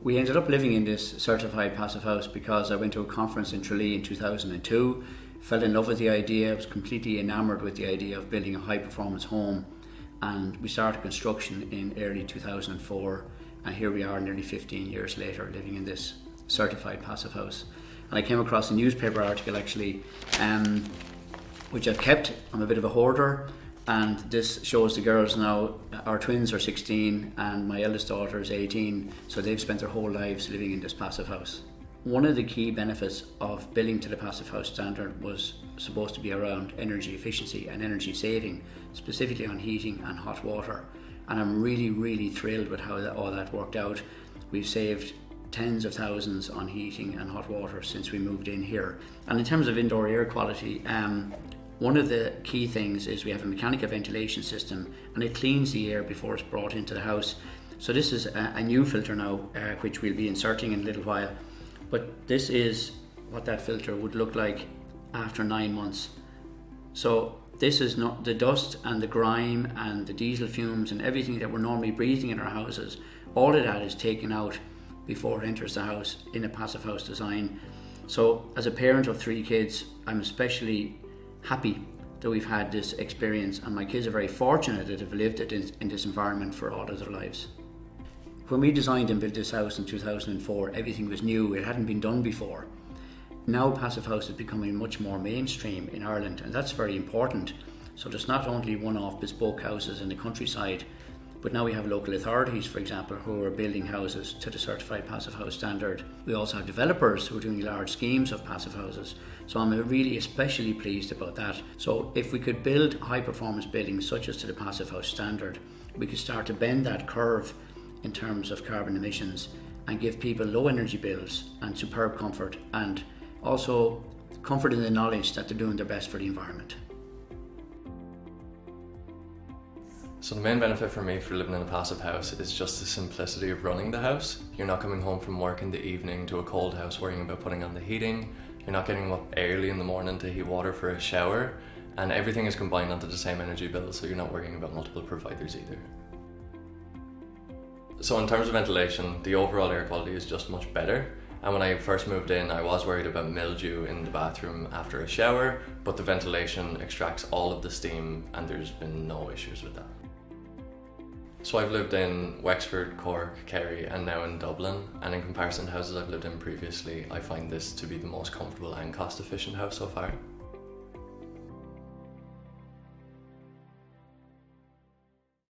We ended up living in this certified passive house because I went to a conference in Tralee in 2002, fell in love with the idea, was completely enamoured with the idea of building a high performance home, and we started construction in early 2004, and here we are nearly 15 years later living in this certified passive house. And I came across a newspaper article actually, which I've kept. I'm a bit of a hoarder, and this shows the girls now. Our twins are 16 and my eldest daughter is 18, so they've spent their whole lives living in this passive house. One of the key benefits of building to the passive house standard was supposed to be around energy efficiency and energy saving, specifically on heating and hot water. And I'm really thrilled with how all that worked out. We've saved tens of thousands on heating and hot water since we moved in here. And in terms of indoor air quality, one of the key things is we have a mechanical ventilation system, and it cleans the air before it's brought into the house. So this is a new filter now, which we'll be inserting in a little while. But this is what that filter would look like after 9 months. So this is not the dust and the grime and the diesel fumes and everything that we're normally breathing in our houses. All of that is taken out before it enters the house in a passive house design. So as a parent of 3 kids, I'm especially happy that we've had this experience, and my kids are very fortunate that have lived it in this environment for all of their lives. When we designed and built this house in 2004, everything was new, it hadn't been done before. Now passive house is becoming much more mainstream in Ireland, and that's very important. So there's not only one-off bespoke houses in the countryside, but now we have local authorities, for example, who are building houses to the certified passive house standard. We also have developers who are doing large schemes of passive houses. So I'm really especially pleased about that. So if we could build high performance buildings such as to the passive house standard, we could start to bend that curve in terms of carbon emissions and give people low energy bills and superb comfort, and also comfort in the knowledge that they're doing their best for the environment. So the main benefit for me for living in a passive house is just the simplicity of running the house. You're not coming home from work in the evening to a cold house worrying about putting on the heating. You're not getting up early in the morning to heat water for a shower, and everything is combined onto the same energy bill, so you're not worrying about multiple providers either. So in terms of ventilation, the overall air quality is just much better. And when I first moved in, I was worried about mildew in the bathroom after a shower, but the ventilation extracts all of the steam and there's been no issues with that. So I've lived in Wexford, Cork, Kerry and now in Dublin, and in comparison to houses I've lived in previously, I find this to be the most comfortable and cost efficient house so far.